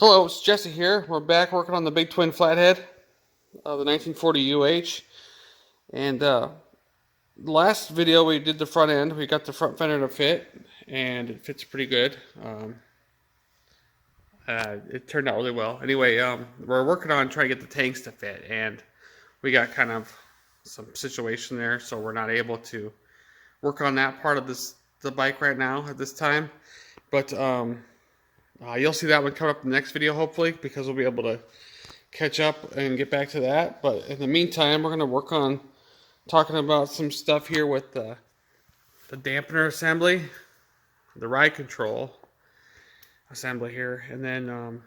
Hello, it's Jesse here. We're back working on the big twin flathead of the 1940 UH. And last video we did the front end. We got the front fender to fit, and it fits pretty good. It turned out really well. Anyway, we're working on trying to get the tanks to fit, and we got kind of some situation there, so we're not able to work on that part of the bike right now at this time. But you'll see that one coming up in the next video, hopefully, because we'll be able to catch up and get back to that. But in the meantime, we're going to work on talking about some stuff here with the dampener assembly, the ride control assembly here, and then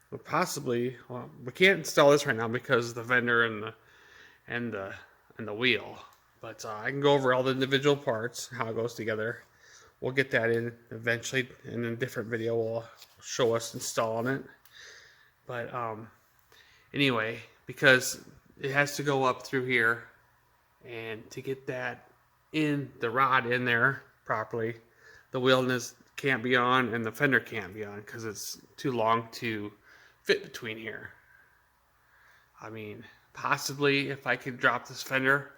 we'll possibly, well, we can't install this right now because of the vendor and the wheel. But I can go over all the individual parts, how it goes together. We'll get that in eventually, and in a different video will show us installing it. But anyway, because it has to go up through here, and to get that in the rod in there properly, the wheel can't be on and the fender can't be on because it's too long to fit between here. I mean, possibly if I could drop this fender,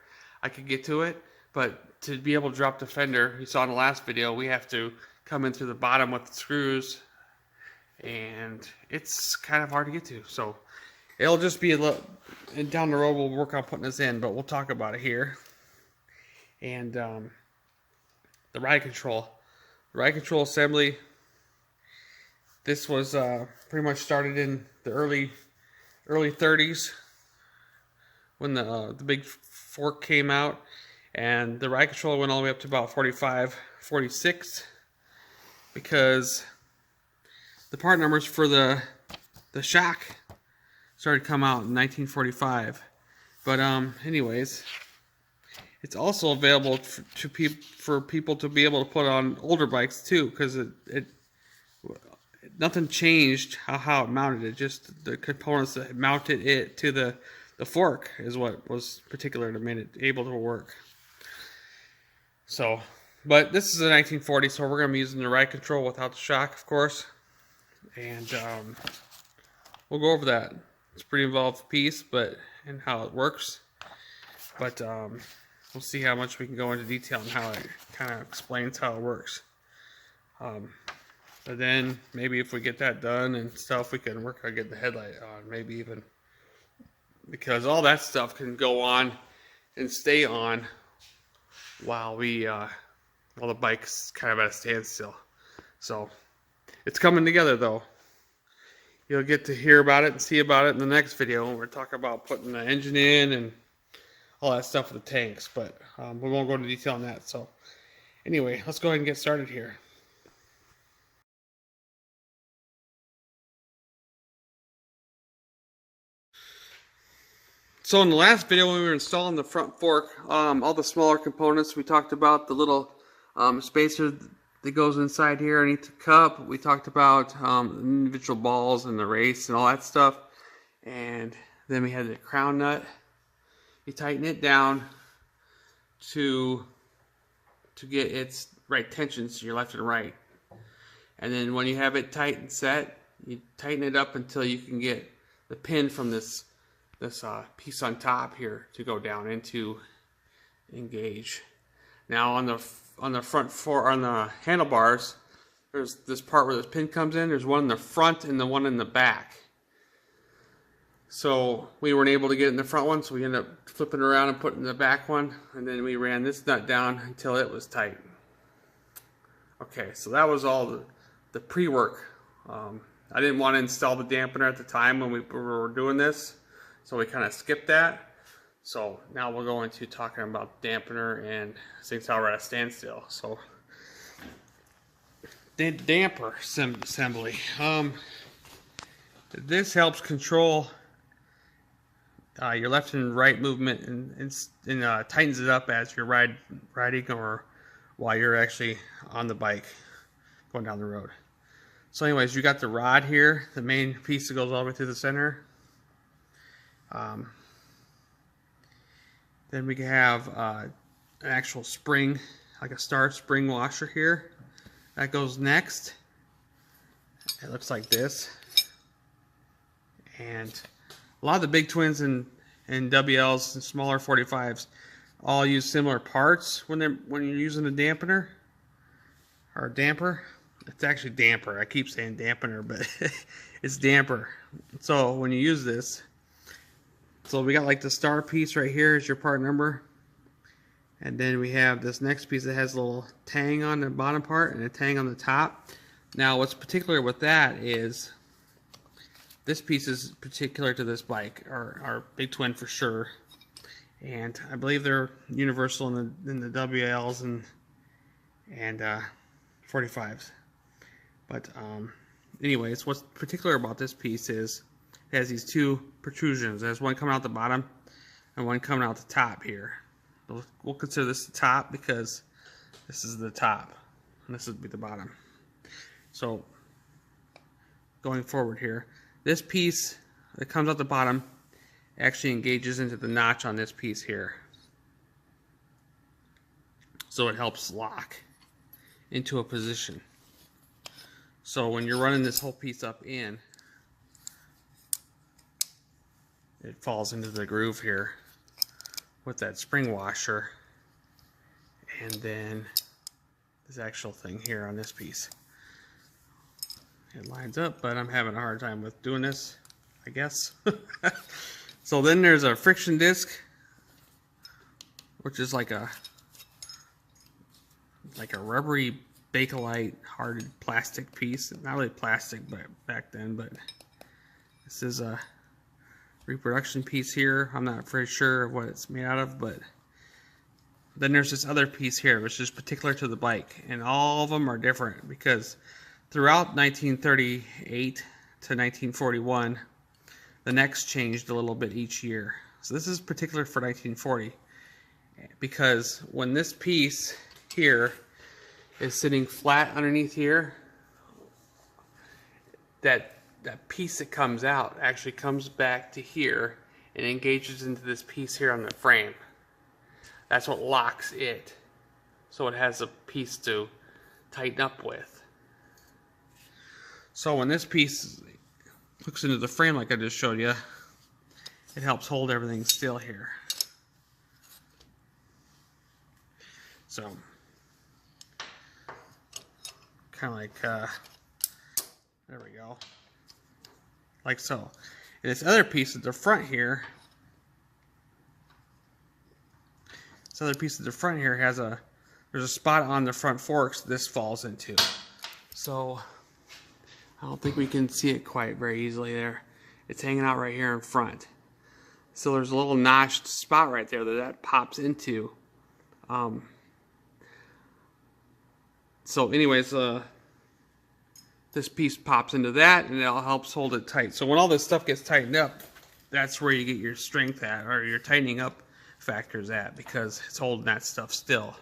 I could get to it. But to be able to drop the fender, you saw in the last video, we have to come in through the bottom with the screws, and it's kind of hard to get to. So it'll just be a little, and down the road we'll work on putting this in, but we'll talk about it here. And the ride control assembly. This was pretty much started in the early 30s when the big fork came out. And the ride control went all the way up to about 45, 46, because the part numbers for the shock started to come out in 1945. But anyways, it's also available for people to be able to put on older bikes too, because nothing changed how it mounted it. Just the components that mounted it to the fork is what was particular to make it able to work. So, but this is a 1940, so we're going to be using the ride control without the shock, of course. And we'll go over that. It's a pretty involved piece, and how it works. But we'll see how much we can go into detail and how it kind of explains how it works. But then maybe if we get that done and stuff, we can work on getting the headlight on, maybe even, because all that stuff can go on and stay on while the bike's kind of at a standstill. So it's coming together, though. You'll get to hear about it and see about it in the next video when we're talking about putting the engine in and all that stuff with the tanks. But we won't go into detail on that. So anyway, let's go ahead and get started here. So in the last video when we were installing the front fork, all the smaller components, we talked about the little spacer that goes inside here underneath the cup. We talked about individual balls and the race and all that stuff. And then we had the crown nut. You tighten it down to get its right tensions to your left and right. And then when you have it tight and set, you tighten it up until you can get the pin from this piece on top here to go down into engage. Now on the front on the handlebars, there's this part where this pin comes in. There's one in the front and the one in the back. So we weren't able to get it in the front one, so we ended up flipping around and putting the back one, and then we ran this nut down until it was tight. Okay, so that was all the pre-work. I didn't want to install the dampener at the time when we were doing this, so we kind of skipped that. So now we're going to talking about dampener and things how we're at a standstill. So the damper assembly. This helps control your left and right movement and tightens it up as you're riding or while you're actually on the bike going down the road. So anyways, you got the rod here, the main piece that goes all the way through the center. Then we can have an actual spring, like a star spring washer here. That goes next. It looks like this. And a lot of the big twins and WLs and smaller 45s all use similar parts when you're using a dampener or a damper. It's actually damper. I keep saying dampener, but it's damper. So when you use this, so we got like the star piece right here is your part number. And then we have this next piece that has a little tang on the bottom part and a tang on the top. Now what's particular with that is this piece is particular to this bike, our big twin for sure. And I believe they're universal in the WLs and 45s. But anyways, what's particular about this piece is it has these two protrusions. There's one coming out the bottom and one coming out the top here. We'll consider this the top because this is the top and this would be the bottom. So going forward here, this piece that comes out the bottom actually engages into the notch on this piece here. So it helps lock into a position. So when you're running this whole piece up in, it falls into the groove here with that spring washer, and then this actual thing here on this piece. It lines up, but I'm having a hard time with doing this, I guess. So then there's a friction disc, which is like a rubbery Bakelite hard plastic piece. Not really plastic but back then, but this is a reproduction piece here. I'm not very sure of what it's made out of, but then there's this other piece here which is particular to the bike, and all of them are different because throughout 1938 to 1941 the necks changed a little bit each year. So this is particular for 1940 because when this piece here is sitting flat underneath here, that piece that comes out actually comes back to here and engages into this piece here on the frame. That's what locks it, so it has a piece to tighten up with. So when this piece hooks into the frame like I just showed you, it helps hold everything still here. So kind of like there we go, like so. And this other piece at the front here, there's a spot on the front forks this falls into. So I don't think we can see it quite very easily there. It's hanging out right here in front. So there's a little notched spot right there that pops into. So anyways, this piece pops into that and it helps hold it tight. So when all this stuff gets tightened up, that's where you get your strength at, or your tightening up factors at, because it's holding that stuff still.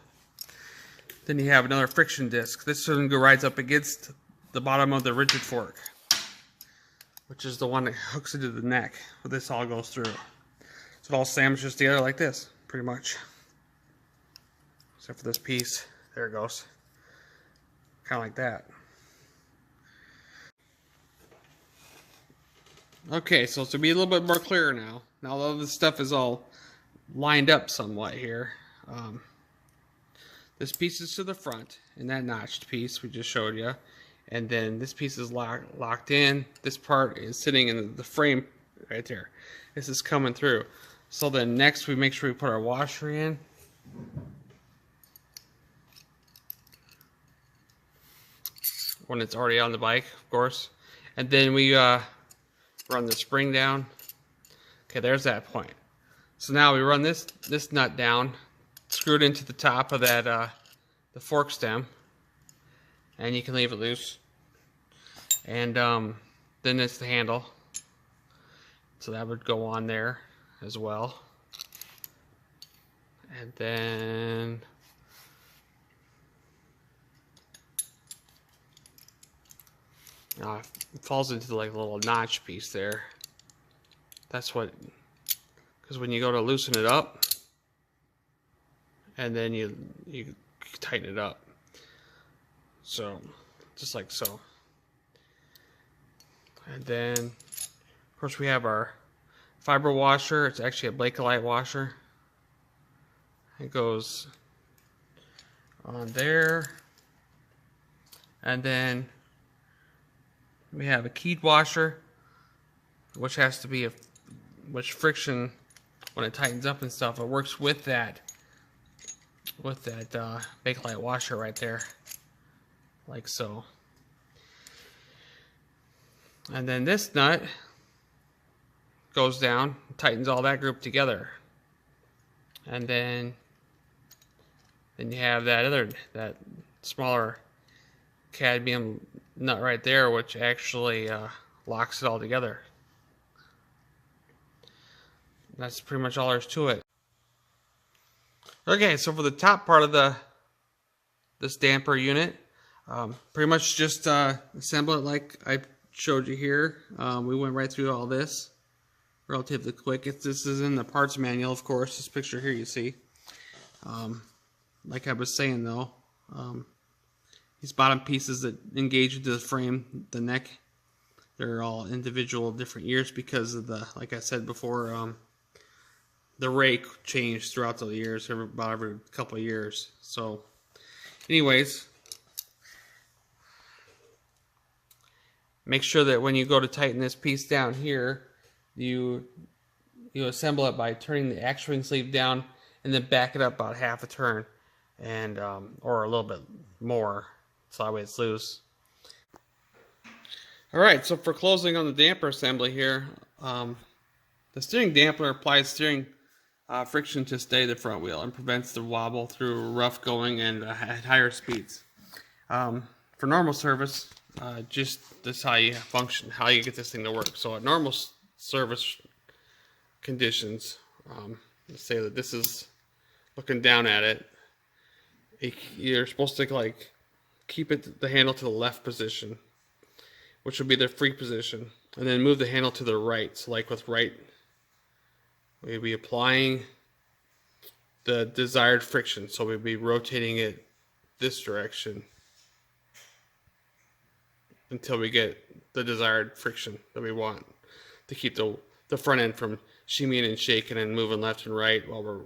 Then you have another friction disc. This one rides up against the bottom of the rigid fork, which is the one that hooks into the neck where this all goes through. So it all sandwiches together like this, pretty much. Except for this piece. There it goes. Kind of like that. Okay, so to be a little bit more clear now that this stuff is all lined up somewhat here, this piece is to the front, and that notched piece we just showed you, and then this piece is locked in. This part is sitting in the frame right there. This is coming through. So then next we make sure we put our washer in. When it's already on the bike, of course. And then we run the spring down. Okay, there's that point. So now we run this nut down, screw it into the top of that the fork stem, and you can leave it loose. And then it's the handle, so that would go on there as well. And then it falls into like a little notch piece there. That's what, because when you go to loosen it up, and then you tighten it up. So just like so. And then of course, we have our fiber washer. It's actually a Bakelite washer. It goes on there. And then we have a keyed washer, which has to be which friction, when it tightens up and stuff, it works with that Bakelite washer right there, like so. And then this nut goes down, tightens all that group together. And then you have that smaller cadmium nut right there, which actually locks it all together. That's pretty much all there is to it. Okay, so for the top part of this damper unit, pretty much just assemble it like I showed you here. We went right through all this relatively quick. This is in the parts manual, of course. This picture here you see. Like I was saying though, these bottom pieces that engage into the frame, the neck, they're all individual different years because of like I said before, the rake changed throughout the years, about every couple of years. So anyways, make sure that when you go to tighten this piece down here, you assemble it by turning the actuating sleeve down and then back it up about half a turn, and or a little bit more, so that way it's loose. Alright, so for closing on the damper assembly here, the steering dampener applies steering friction to steady the front wheel and prevents the wobble through rough going and at higher speeds. For normal service, just this is how you function, how you get this thing to work. So at normal service conditions, let's say that this is looking down at it, you're supposed to like keep the handle to the left position, which would be the free position, and then move the handle to the right. So like with right, we'd be applying the desired friction, so we'd be rotating it this direction until we get the desired friction that we want to keep the front end from shimmying and shaking and moving left and right while we're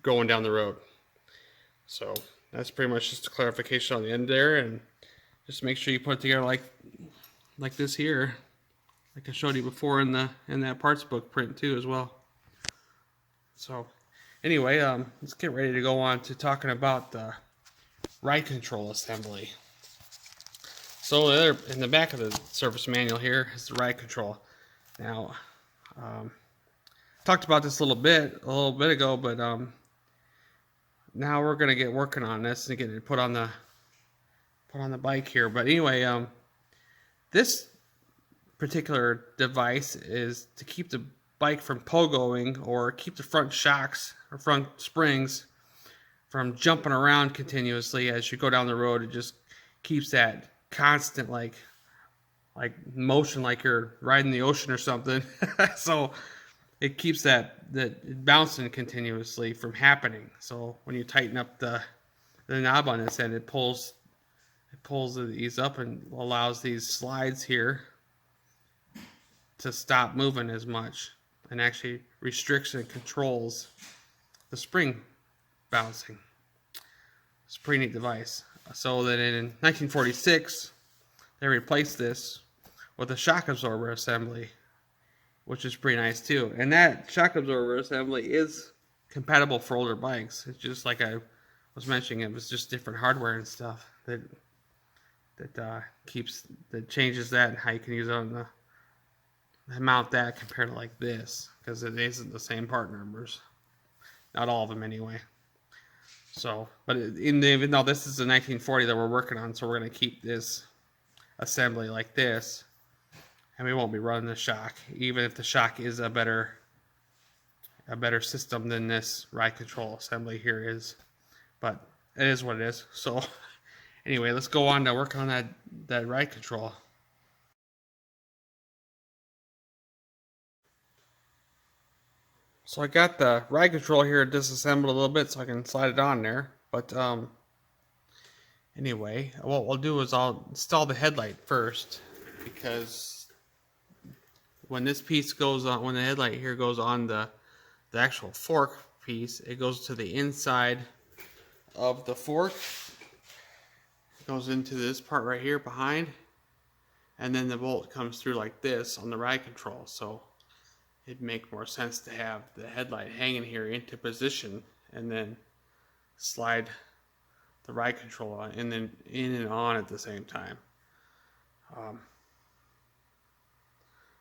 going down the road. So that's pretty much just a clarification on the end there, and just make sure you put it together like this here, like I showed you before in that parts book print too as well. So anyway, let's get ready to go on to talking about the ride control assembly. So in the back of the service manual here is the ride control. Now, talked about this a little bit ago, but now we're gonna get working on this and get it put on the bike here. But anyway, this particular device is to keep the bike from pogoing, or keep the front shocks or front springs from jumping around continuously as you go down the road. It just keeps that constant like motion, like you're riding the ocean or something. So it keeps that bouncing continuously from happening. So when you tighten up the knob on this end, it pulls these up and allows these slides here to stop moving as much, and actually restricts and controls the spring bouncing. It's a pretty neat device. So that in 1946, they replaced this with a shock absorber assembly, which is pretty nice too. And that shock absorber assembly is compatible for older bikes. It's just like I was mentioning, it was just different hardware and stuff that changes that and how you can use it on the mount that compared to like this, because it isn't the same part numbers, not all of them anyway. So, but even though this is a 1940 that we're working on, so we're going to keep this assembly like this, and we won't be running the shock, even if the shock is a better system than this ride control assembly here is. But it is what it is. So anyway, let's go on to work on that ride control. So I got the ride control here disassembled a little bit so I can slide it on there. But anyway, what we'll do is I'll install the headlight first, because when this piece goes on, when the headlight here goes on the actual fork piece, it goes to the inside of the fork. It goes into this part right here behind, and then the bolt comes through like this on the ride control. So it'd make more sense to have the headlight hanging here into position and then slide the ride control on and then in and on at the same time.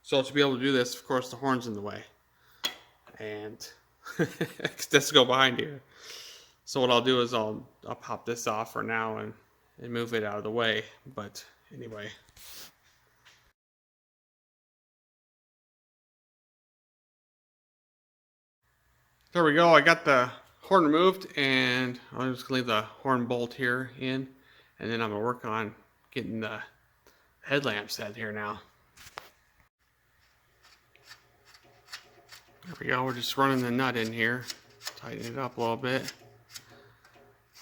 So to be able to do this, of course, the horn's in the way, and let's go behind here. So what I'll do is I'll pop this off for now and move it out of the way. But anyway. There we go. I got the horn removed, and I'm just gonna leave the horn bolt here in, and then I'm gonna work on getting the headlamp set here now. There we go. We're just running the nut in here, tighten it up a little bit.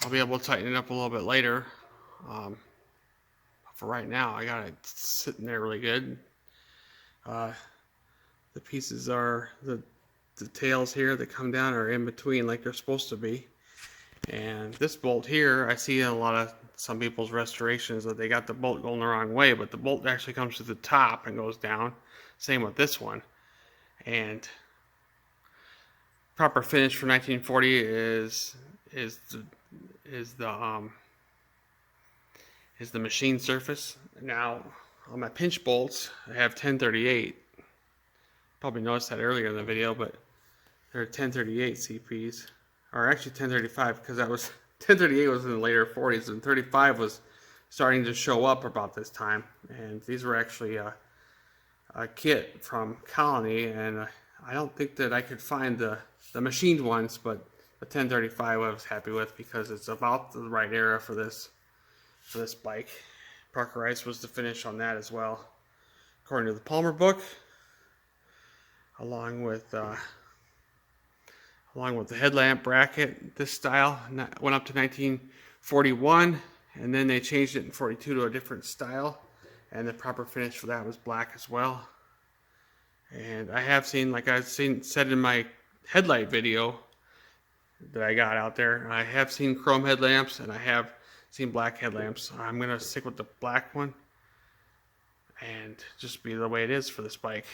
I'll be able to tighten it up a little bit later. For right now, I got it sitting there really good. The pieces are the tails here that come down are in between like they're supposed to be. And this bolt here, I see in some people's restorations that they got the bolt going the wrong way, but the bolt actually comes to the top and goes down. Same with this one. And proper finish for 1940 is the machine surface. Now on my pinch bolts, I have 1038. Probably noticed that earlier in the video, but they're 1038 CPs, or actually 1035, because that was 1038 was in the later 40s, and 35 was starting to show up about this time. And these were actually a kit from Colony, and I don't think that I could find the machined ones, but the 1035 I was happy with because it's about the right era for this bike. Parker Ice was the finish on that as well, according to the Palmer book, along with the headlamp bracket. This style went up to 1941, and then they changed it in 42 to a different style, and the proper finish for that was black as well. And I have seen, like I've said in my headlight video that I got out there, I have seen chrome headlamps and I have seen black headlamps. I'm gonna stick with the black one and just be the way it is for this bike.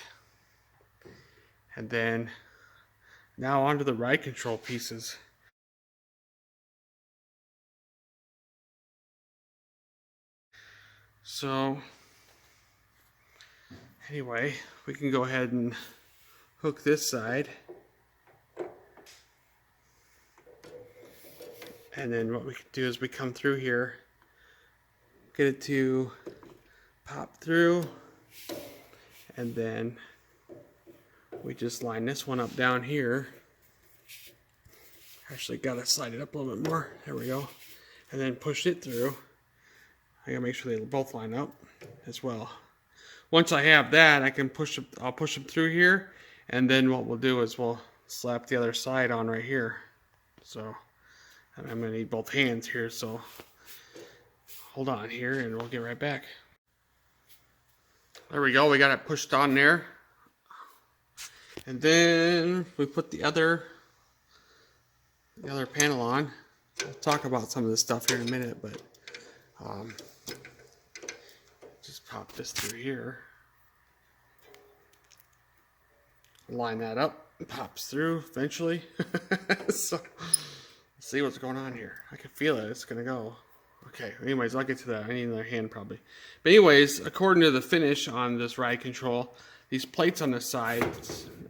And then now onto the ride control pieces. So anyway, we can go ahead and hook this side. And then what we can do is we come through here, get it to pop through, and then we just line this one up down here. Actually gotta slide it up a little bit more. There we go. And then push it through. I gotta make sure they both line up as well. Once I have that, I'll push them through here, and then what we'll do is we'll slap the other side on right here. So I'm going to need both hands here, so hold on here and we'll get right back. There we go, we got it pushed on there. And then we put the other panel on. I'll talk about some of this stuff here in a minute, but just pop this through here. Line that up, it pops through eventually. So see what's going on here. I can feel it. It's gonna go. Okay. Anyways, I'll get to that. I need another hand probably. But anyways, according to the finish on this ride control, these plates on the side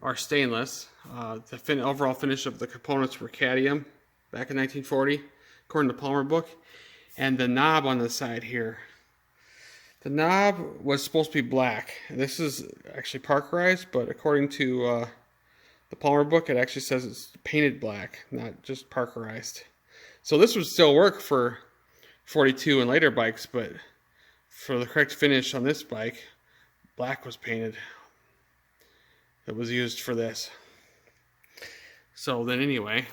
are stainless. The overall finish of the components were cadmium back in 1940, according to the Palmer book. And the knob on the side here, the knob was supposed to be black. This is actually Parkerized, but according to the Palmer book, it actually says it's painted black, not just Parkerized. So this would still work for 42 and later bikes, but for the correct finish on this bike, black was painted. It was used for this. So then anyway,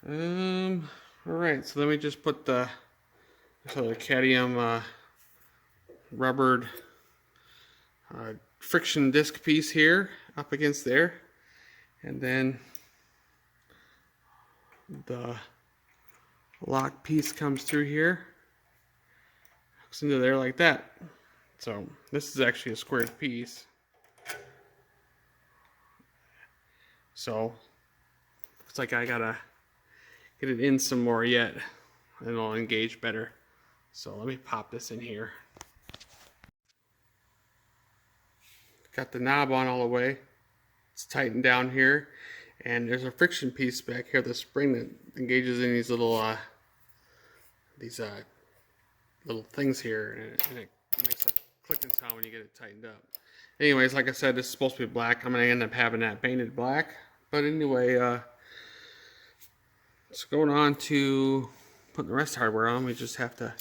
alright, so then we just put the cadmium rubbered friction disc piece here up against there, and then the lock piece comes through here, hooks into there like that. So this is actually a squared piece. So looks like I gotta get it in some more yet, and it'll engage better. So let me pop this in here. Got the knob on all the way. It's tightened down here, and there's a friction piece back here, the spring that engages in these little things here, and it makes a clicking sound when you get it tightened up. Anyways, like I said, this is supposed to be black. I'm gonna end up having that painted black. But anyway, it's going on to putting the rest of the hardware on. We just have to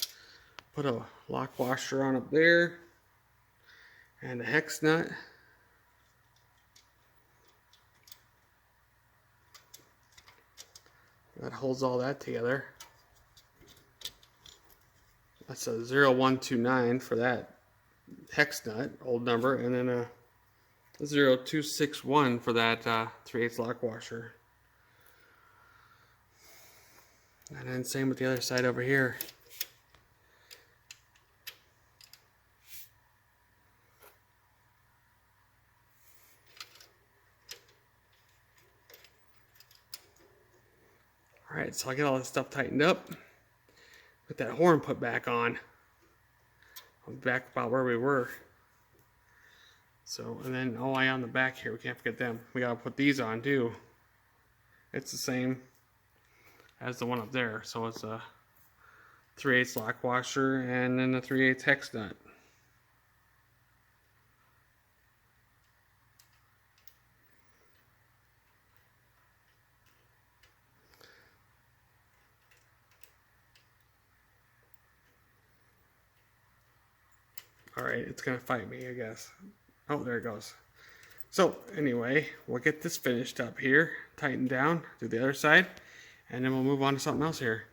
put a lock washer on up there and a hex nut. That holds all that together. That's a 0129 for that hex nut, old number, and then a 0261 for that 3/8 lock washer. And then same with the other side over here. Alright, so I get all this stuff tightened up. Put that horn put back on. I'm back about where we were. So, and then all on the back here, we can't forget them. We gotta put these on too. It's the same as the one up there. So it's a 3/8 lock washer and then a 3/8 hex nut. Alright, it's gonna fight me, I guess. Oh, there it goes. So anyway, we'll get this finished up here, tightened down, do the other side, and then we'll move on to something else here.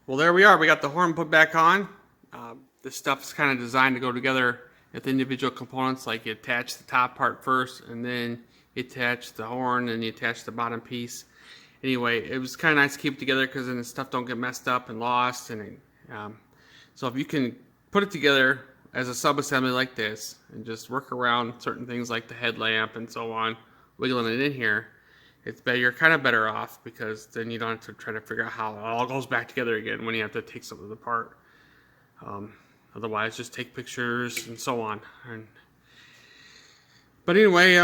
Well, there we are. We got the horn put back on. This stuff is kind of designed to go together with individual components, like you attach the top part first, and then you attach the horn, and you attach the bottom piece. Anyway, it was kind of nice to keep it together because then the stuff don't get messed up and lost. And so if you can put it together as a sub-assembly like this and just work around certain things like the headlamp and so on, wiggling it in here, it's better. You're kind of better off, because then you don't have to try to figure out how it all goes back together again when you have to take something apart. Otherwise, just take pictures and so on. But anyway,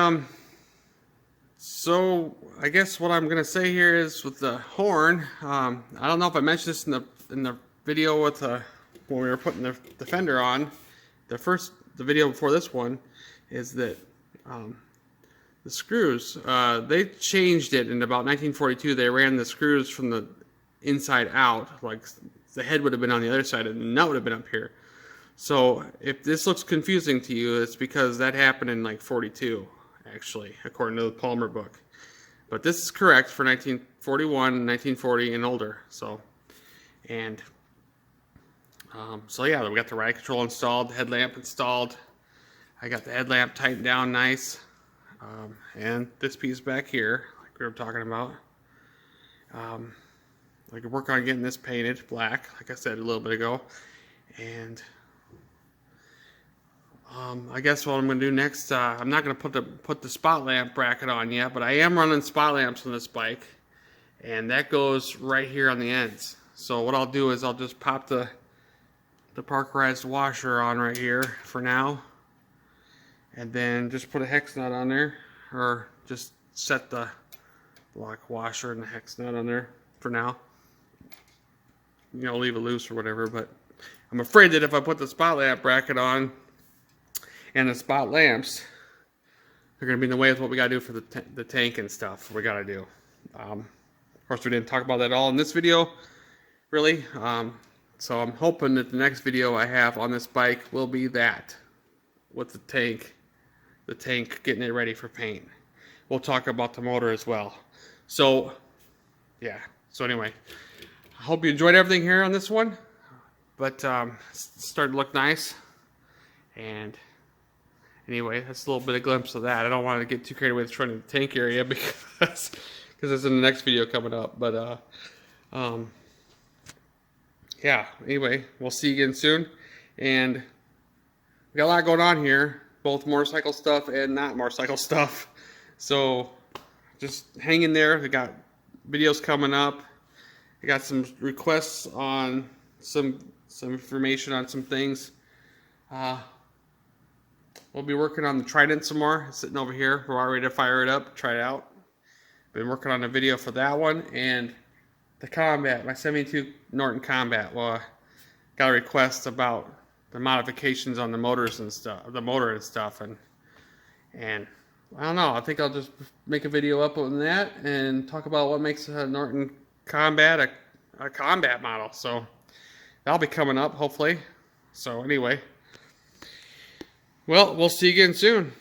so I guess what I'm gonna say here is with the horn. I don't know if I mentioned this in the video with when we were putting the fender on. The video before this one is that the screws, they changed it in about 1942. They ran the screws from the inside out, like the head would have been on the other side and the nut would have been up here. So if this looks confusing to you, it's because that happened in like 42, actually, according to the Palmer book. But this is correct for 1941, 1940 and older. So yeah, we got the ride control installed, the headlamp installed. I got the headlamp tightened down nice. And this piece back here, like we were talking about, I could work on getting this painted black, like I said a little bit ago. And I guess what I'm going to do next, I'm not going to put the spot lamp bracket on yet, but I am running spot lamps on this bike, and that goes right here on the ends. So what I'll do is I'll just pop the parkerized washer on right here for now, and then just put a hex nut on there, or just set the lock washer and the hex nut on there for now. You know, leave it loose or whatever, but I'm afraid that if I put the spot lamp bracket on and the spot lamps, they're going to be in the way of what we got to do for the tank and stuff we got to do. Of course, we didn't talk about that all in this video, really. So I'm hoping that the next video I have on this bike will be that, with the tank getting it ready for paint. We'll talk about the motor as well. So, yeah. So anyway, I hope you enjoyed everything here on this one. But it's starting to look nice. And anyway, that's a little bit of glimpse of that. I don't want to get too carried away with trying to the tank area because it's in the next video coming up. But yeah, anyway, we'll see you again soon. And we got a lot going on here, both motorcycle stuff and not motorcycle stuff. So just hang in there. We got videos coming up. I got some requests on some information on some things. We'll be working on the Trident some more. It's sitting over here. We're all ready to fire it up, try it out. Been working on a video for that one, and the Combat, my 72 Norton Combat. Well, I got a request about the modifications on the motors and stuff, the motor and stuff, and I don't know. I think I'll just make a video up on that and talk about what makes a Norton Combat a combat model. So that'll be coming up hopefully. So anyway, well, we'll see you again soon.